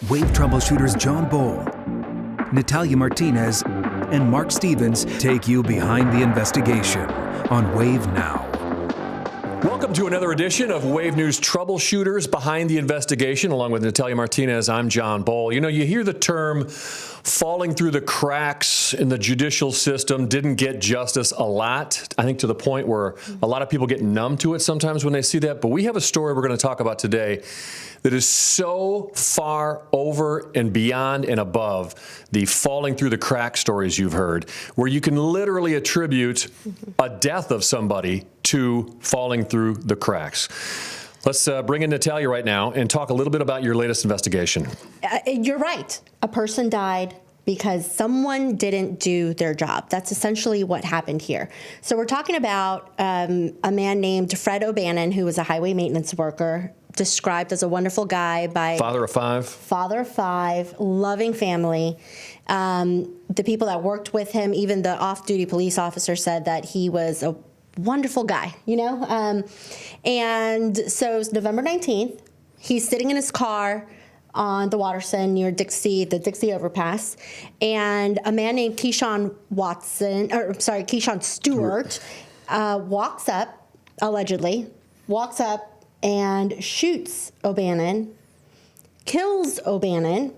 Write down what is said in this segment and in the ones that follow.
WAVE troubleshooters John Bull, Natalia Martinez, and Mark Stevens take you behind the investigation on WAVE Now. Welcome to another edition of WAVE News Troubleshooters Behind the Investigation. Along with Natalia Martinez, I'm John Bull. You know, you hear the term falling through the cracks in the judicial system, didn't get justice a lot. I think to the point where a lot of people get numb to it sometimes when they see that. But we have a story we're going to talk about today that is so far over and beyond and above the falling through the crack stories you've heard, where you can literally attribute a death of somebody to falling through the cracks. Let's bring in Natalia right now and talk a little bit about your latest investigation. You're right. A person died because someone didn't do their job. That's essentially what happened here. So we're talking about a man named Fred O'Bannon, who was a highway maintenance worker, described as a wonderful guy by... Father of five, loving family. The people that worked with him, even the off-duty police officer, said that he was a wonderful guy, you know? And so it's November 19th. He's sitting in his car on the Watterson near Dixie, the Dixie overpass, and a man named Keyshaun Stewart walks up, allegedly, and shoots O'Bannon, kills O'Bannon,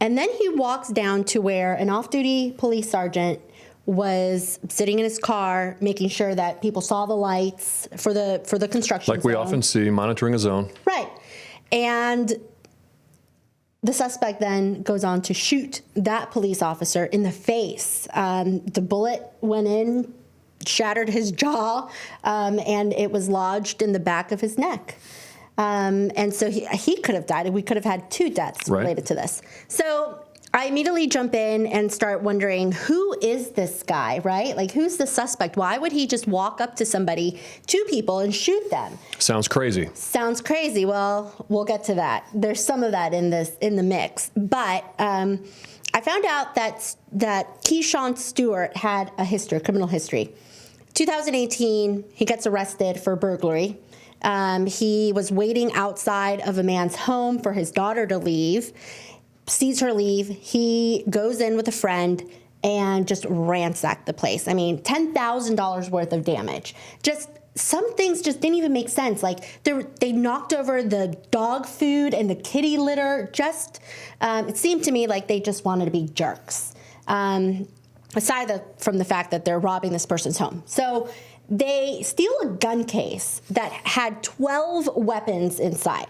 and then he walks down to where an off-duty police sergeant was sitting in his car, making sure that people saw the lights for the construction like we zone. Often see, monitoring a zone. Right. And the suspect then goes on to shoot that police officer in the face. The bullet went in, shattered his jaw, and it was lodged in the back of his neck. And so he could have died. We could have had two deaths related to this. So I immediately jump in and start wondering, who is this guy, right? Like, who's the suspect? Why would he just walk up to somebody, two people, and shoot them? Sounds crazy. Sounds crazy. Well, we'll get to that. There's some of that in the mix. But I found out that Keyshaun Stewart had a criminal history. 2018, he gets arrested for burglary. He was waiting outside of a man's home for his daughter to leave. Sees her leave, he goes in with a friend and just ransacked the place. I mean, $10,000 worth of damage. Just some things just didn't even make sense. Like they knocked over the dog food and the kitty litter. Just it seemed to me like they just wanted to be jerks. Aside from the fact that they're robbing this person's home. So they steal a gun case that had 12 weapons inside.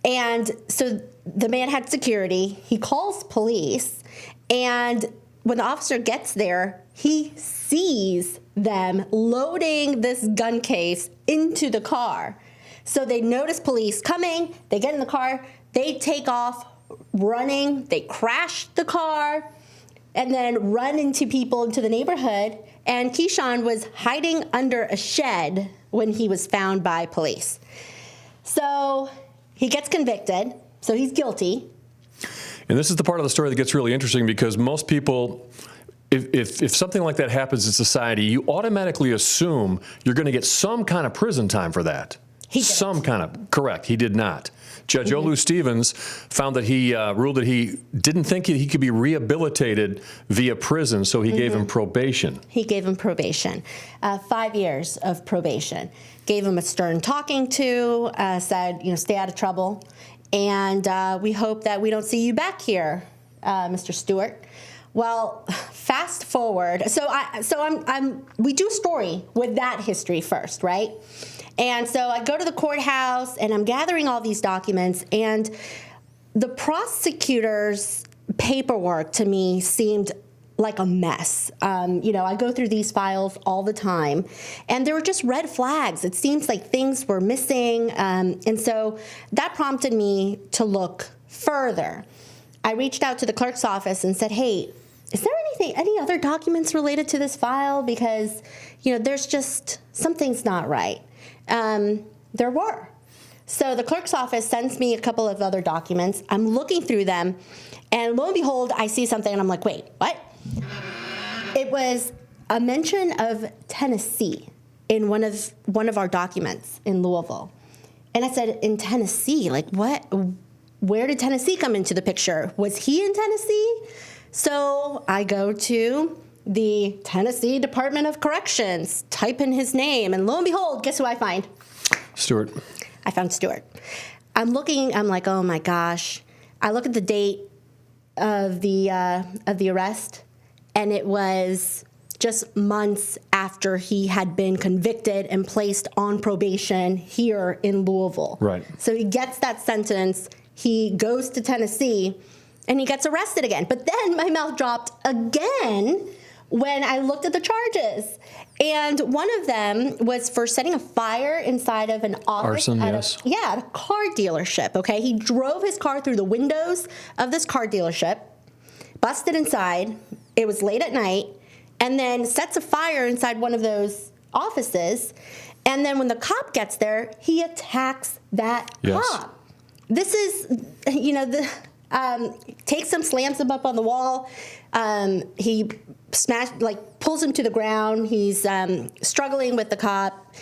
And so the man had security. He calls police. And when the officer gets there, he sees them loading this gun case into the car. So they notice police coming. They get in the car. They take off running. They crash the car and then run into people into the neighborhood. And Keyshaun was hiding under a shed when he was found by police. So he gets convicted, so he's guilty. And this is the part of the story that gets really interesting, because most people, if something like that happens in society, you automatically assume you're going to get some kind of prison time for that. Correct. He did not. Judge Olu Stevens found that he ruled that he didn't think he could be rehabilitated via prison, so he gave him probation. He gave him probation, 5 years of probation. Gave him a stern talking to, said, stay out of trouble, and we hope that we don't see you back here, Mr. Stewart. Well, fast forward. We do a story with that history first, right? And so I go to the courthouse and I'm gathering all these documents, and the prosecutor's paperwork to me seemed like a mess. I go through these files all the time, and there were just red flags. It seems like things were missing, and so that prompted me to look further. I reached out to the clerk's office and said, hey, is there any other documents related to this file? Because, there's just, something's not right. There were. So the clerk's office sends me a couple of other documents. I'm looking through them, and lo and behold, I see something, and I'm like, wait, what? It was a mention of Tennessee in one of our documents in Louisville. And I said, in Tennessee, like what? where did Tennessee come into the picture? Was he in Tennessee? So I go to the Tennessee Department of Corrections, type in his name, and lo and behold, guess who I find? Stewart. I found Stewart. I'm like, oh my gosh. I look at the date of the arrest, and it was just months after he had been convicted and placed on probation here in Louisville. Right. So he gets that sentence, he goes to Tennessee, and he gets arrested again. But then my mouth dropped again when I looked at the charges. And one of them was for setting a fire inside of an office. Arson, yes. At a car dealership, okay? He drove his car through the windows of this car dealership, busted inside. It was late at night, and then sets a fire inside one of those offices. And then when the cop gets there, he attacks that cop. This is, takes him, slams him up on the wall. He pulls him to the ground. He's struggling with the cop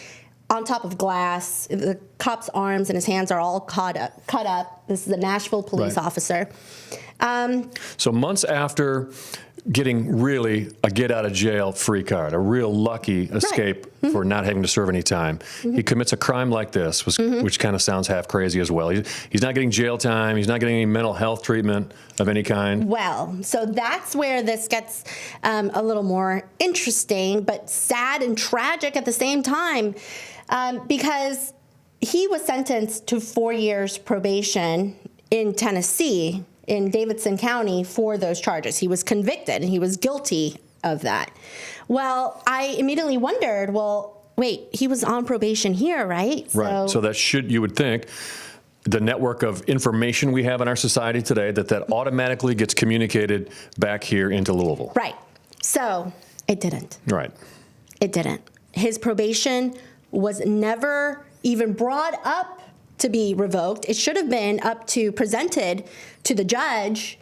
on top of glass. The cop's arms and his hands are all cut up. This is a Nashville police officer. So months after getting really a get-out-of-jail-free card, a real lucky escape for not having to serve any time, he commits a crime like this, which kind of sounds half crazy as well. He's not getting jail time. He's not getting any mental health treatment of any kind. Well, so that's where this gets a little more interesting, but sad and tragic at the same time, because he was sentenced to 4 years probation in Tennessee, in Jefferson County, for those charges. He was convicted and he was guilty of that. Well, I immediately wondered, wait, he was on probation here, right? Right. So that you would think, the network of information we have in our society today, that automatically gets communicated back here into Louisville. Right. So it didn't. Right. It didn't. His probation was never even brought up to be revoked. It should have been presented to the judge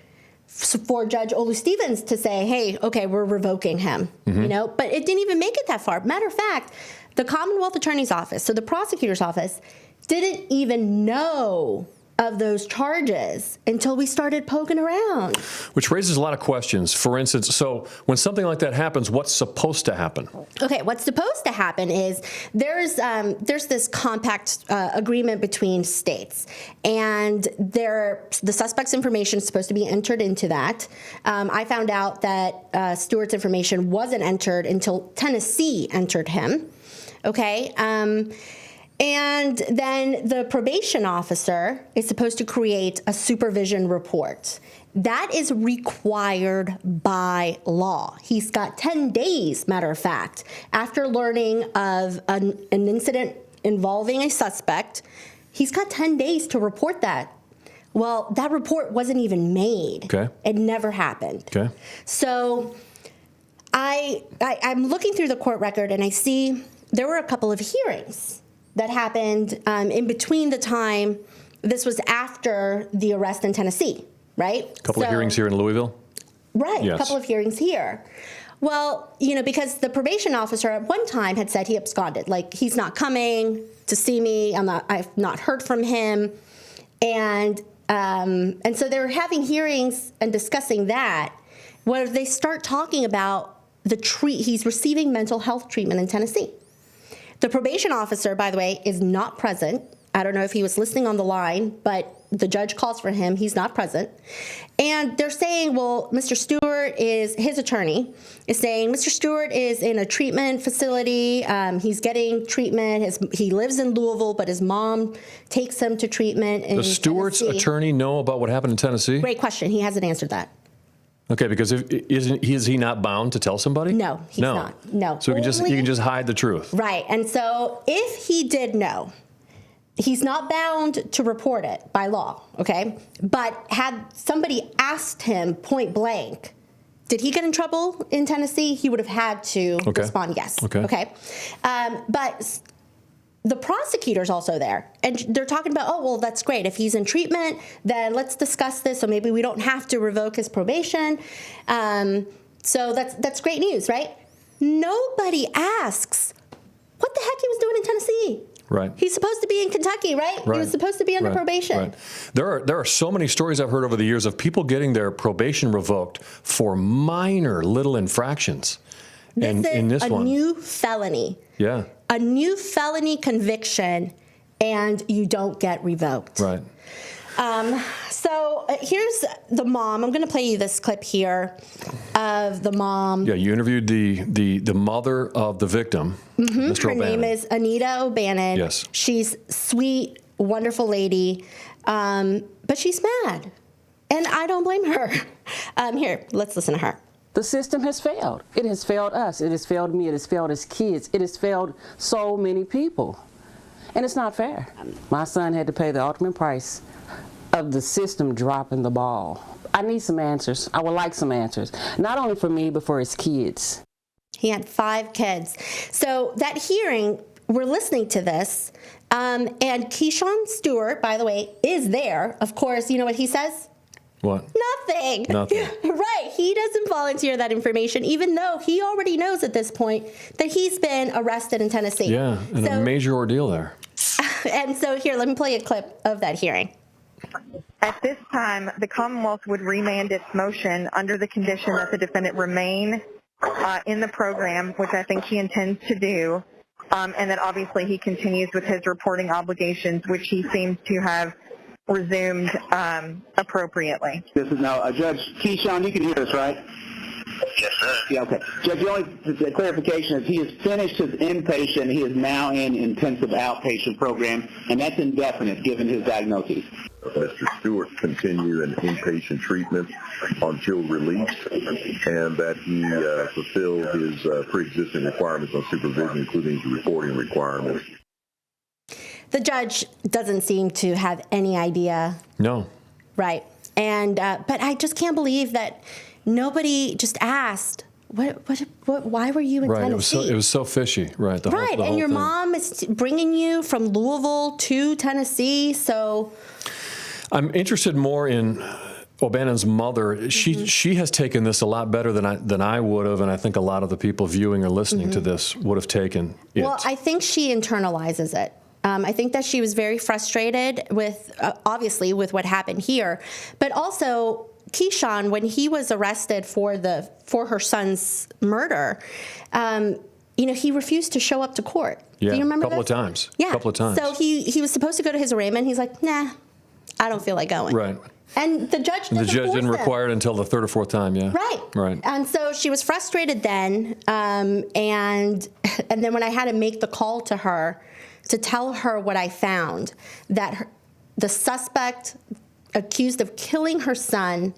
for Judge Olu Stevens to say, hey, okay, we're revoking him, but it didn't even make it that far. Matter of fact, the Commonwealth Attorney's Office, so the prosecutor's office, didn't even know of those charges until we started poking around. Which raises a lot of questions. For instance, so when something like that happens, what's supposed to happen? Okay, what's supposed to happen is there's this compact agreement between states, and the suspect's information is supposed to be entered into that. I found out that Stewart's information wasn't entered until Tennessee entered him. Okay. And then the probation officer is supposed to create a supervision report. That is required by law. He's got 10 days, matter of fact, after learning of an incident involving a suspect. He's got 10 days to report that. Well, that report wasn't even made. Okay. It never happened. Okay. So I'm looking through the court record, and I see there were a couple of hearings that happened in between the time. This was after the arrest in Tennessee, right? A couple of hearings here in Louisville? Right, yes. A couple of hearings here. Well, because the probation officer at one time had said he absconded, like he's not coming to see me, I've not heard from him. And so they were having hearings and discussing that, where they start talking about he's receiving mental health treatment in Tennessee. The probation officer, by the way, is not present. I don't know if he was listening on the line, but the judge calls for him. He's not present. And they're saying, well, Mr. Stewart his attorney is saying, Mr. Stewart is in a treatment facility. He's getting treatment. He lives in Louisville, but his mom takes him to treatment in Does Stewart's Tennessee. attorney know about what happened in Tennessee? Great question. He hasn't answered that. Okay, because is he not bound to tell somebody? No, he's not. No. So he can just hide the truth. Right. And so if he did know, he's not bound to report it by law, okay? But had somebody asked him point blank, did he get in trouble in Tennessee? He would have had to respond yes. Okay. But the prosecutor's also there, and they're talking about, oh, well, that's great. If he's in treatment, then let's discuss this, so maybe we don't have to revoke his probation. So that's great news, right? Nobody asks what the heck he was doing in Tennessee. Right. He's supposed to be in Kentucky, right? He was supposed to be under probation. Right. There are so many stories I've heard over the years of people getting their probation revoked for minor little infractions. This is in this a one, new felony. Yeah. A new felony conviction, and you don't get revoked. Right. So here's the mom. I'm going to play you this clip here of the mom. Yeah, you interviewed the mother of the victim, Mr. Her O'Bannon. name is Anita O'Bannon. Yes. She's sweet, wonderful lady, but she's mad, and I don't blame her. Here, let's listen to her. The system has failed. It has failed us. It has failed me. It has failed his kids. It has failed so many people. And it's not fair. My son had to pay the ultimate price of the system dropping the ball. I need some answers. I would like some answers. Not only for me, but for his kids. He had 5 kids. So that hearing, we're listening to this, and Keyshaun Stewart, by the way, is there. Of course, you know what he says? What? Nothing. Nothing. Right. He doesn't volunteer that information, even though he already knows at this point that he's been arrested in Tennessee. Yeah, and a major ordeal there. And so here, let me play a clip of that hearing. At this time, the Commonwealth would remand its motion under the condition that the defendant remain in the program, which I think he intends to do, and that obviously he continues with his reporting obligations, which he seems to have resumed appropriately. This is now Judge Keyshaun. You can hear us, right? Yes, sir. Yeah. Okay. Judge, the clarification is he has finished his inpatient. He is now in intensive outpatient program, and that's indefinite given his diagnosis. Mr. Stewart continue in inpatient treatment until release, and that he fulfilled his pre-existing requirements on supervision, including his reporting requirements. The judge doesn't seem to have any idea. No. Right. And but I just can't believe that nobody just asked, why were you in Tennessee? It was so fishy, right? The right, whole and your thing. mom is bringing you from Louisville to Tennessee, so... I'm interested more in O'Bannon's mother. She has taken this a lot better than I would have, and I think a lot of the people viewing or listening to this would have taken it. Well, I think she internalizes it. I think that she was very frustrated with, obviously, with what happened here, but also Keyshaun, when he was arrested for her son's murder, he refused to show up to court. Yeah, do you remember a couple of times. Yeah, a couple of times. So he was supposed to go to his arraignment. He's like, nah, I don't feel like going. Right. And the judge didn't require it until the 3rd or 4th time. Yeah. Right. Right. And so she was frustrated then, and then when I had to make the call to her to tell her what I found, that the suspect accused of killing her son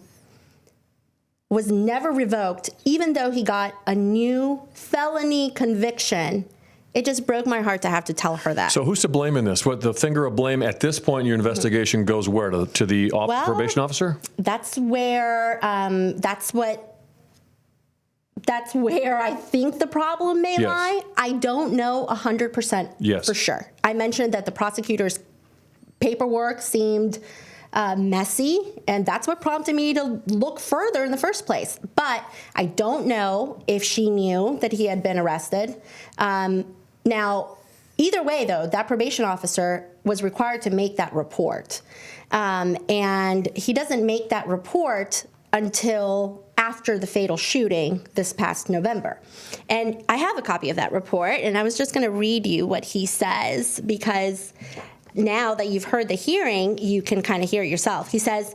was never revoked, even though he got a new felony conviction. It just broke my heart to have to tell her that. So who's to blame in this? What the finger of blame at this point in your investigation goes where? To the probation officer? That's where that's where I think the problem may lie. I don't know 100% for sure. I mentioned that the prosecutor's paperwork seemed messy, and that's what prompted me to look further in the first place. But I don't know if she knew that he had been arrested. Now, either way, though, that probation officer was required to make that report. And he doesn't make that report until after the fatal shooting this past November. And I have a copy of that report, and I was just going to read you what he says, because now that you've heard the hearing, you can kind of hear it yourself. He says,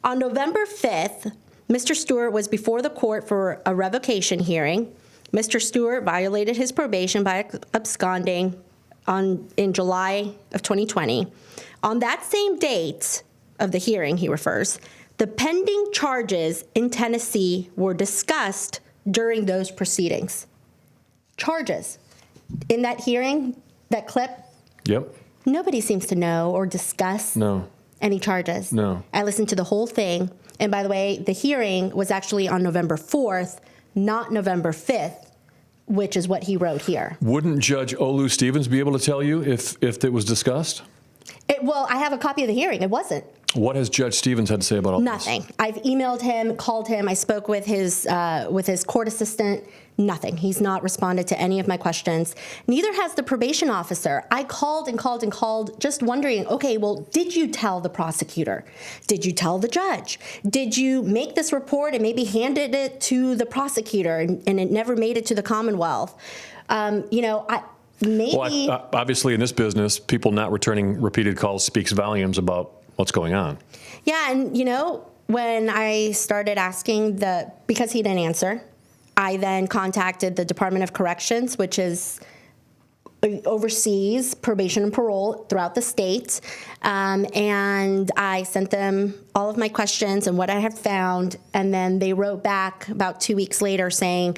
on November 5th, Mr. Stewart was before the court for a revocation hearing. Mr. Stewart violated his probation by absconding in July of 2020. On that same date of the hearing, he refers, the pending charges in Tennessee were discussed during those proceedings. Charges. In that hearing, that clip, Yep. nobody seems to know or discuss any charges. No. I listened to the whole thing. And by the way, the hearing was actually on November 4th, not November 5th, which is what he wrote here. Wouldn't Judge Olu Stevens be able to tell you if it was discussed? Well, I have a copy of the hearing. It wasn't. What has Judge Stevens had to say about all Nothing. this? I've emailed him, called him. I spoke with his court assistant. Nothing. He's not responded to any of my questions. Neither has the probation officer. I called and called and called, just wondering, okay, well, did you tell the prosecutor? Did you tell the judge? Did you make this report and maybe handed it to the prosecutor and it never made it to the Commonwealth? Maybe. Well, obviously, in this business, people not returning repeated calls speaks volumes about what's going on. Yeah, and when I started asking because he didn't answer, I then contacted the Department of Corrections, which oversees probation and parole throughout the state, and I sent them all of my questions and what I had found, and then they wrote back about 2 weeks later saying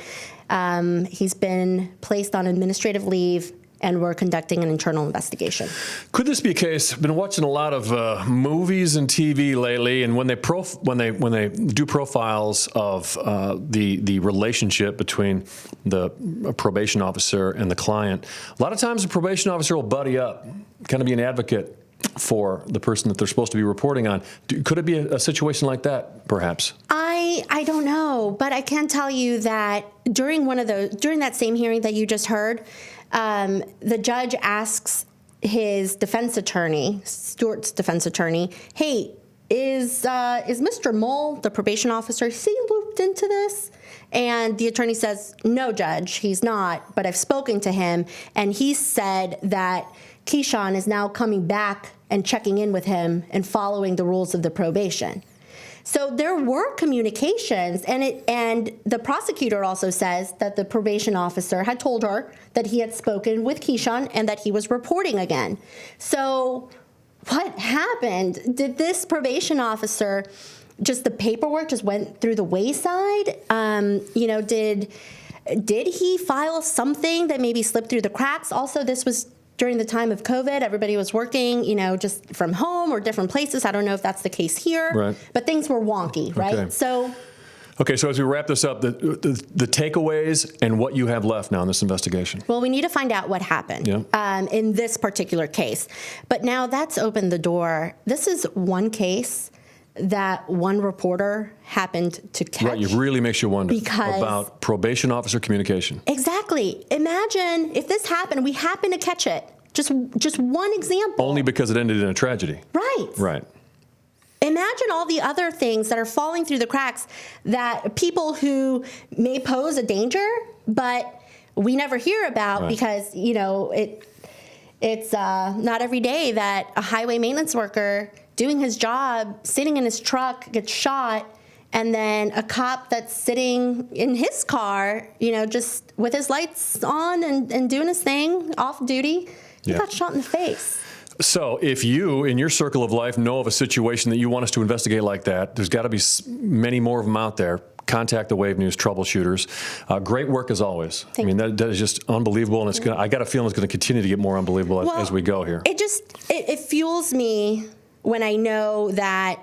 he's been placed on administrative leave and we're conducting an internal investigation. Could this be a case? I've been watching a lot of movies and TV lately, and when they do profiles of the relationship between the probation officer and the client, a lot of times the probation officer will buddy up, kind of be an advocate for the person that they're supposed to be reporting on. Could it be a situation like that, perhaps? I don't know, but I can tell you that during that same hearing that you just heard, the judge asks his defense attorney, Stewart's defense attorney, hey, is Mr. Mull, the probation officer, is he looped into this? And the attorney says, no, Judge, he's not, but I've spoken to him, and he said that Keyshaun is now coming back and checking in with him and following the rules of the probation. So there were communications, and the prosecutor also says that the probation officer had told her that he had spoken with Keyshaun and that he was reporting again. So what happened? Did this probation officer, just the paperwork just went through the wayside? Did he file something that maybe slipped through the cracks? Also, this was during the time of COVID. Everybody was working, just from home or different places. I don't know if that's the case here, right. But things were wonky, right? Okay. Okay, so as we wrap this up, the takeaways and what you have left now in this investigation. Well, we need to find out what happened in this particular case. But now that's opened the door. This is one case that one reporter happened to catch. Right, it really makes you wonder about probation officer communication. Exactly. Imagine if this happened, we happen to catch it. Just one example. Only because it ended in a tragedy. Right. Right. Imagine all the other things that are falling through the cracks, that people who may pose a danger, but we never hear about because, it's not every day that a highway maintenance worker doing his job, sitting in his truck, gets shot, and then a cop that's sitting in his car, just with his lights on and doing his thing, off duty, he got shot in the face. So if you, in your circle of life, know of a situation that you want us to investigate like that, there's got to be many more of them out there. Contact the WAVE News Troubleshooters. Great work as always. That is just unbelievable, and I got a feeling it's going to continue to get more unbelievable as we go here. It fuels me when I know that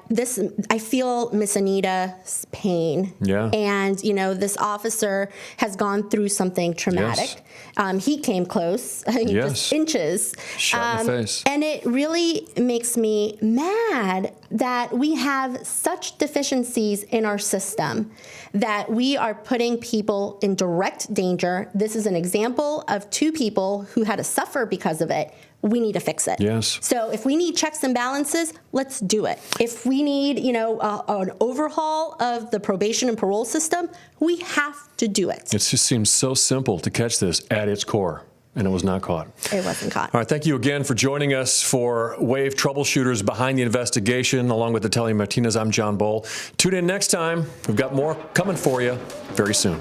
I feel Miss Anita's pain. Yeah. And, this officer has gone through something traumatic. Yes. He came close, just inches. Shot in the face. And it really makes me mad that we have such deficiencies in our system, that we are putting people in direct danger. This is an example of two people who had to suffer because of it. We need to fix it. Yes. So if we need checks and balances, let's do it. If we need, an overhaul of the probation and parole system, we have to do it. It just seems so simple to catch this at its core, and it was not caught. It wasn't caught. All right, thank you again for joining us for WAVE Troubleshooters Behind the Investigation, along with Natalia Martinez. I'm John Boll. Tune in next time. We've got more coming for you very soon.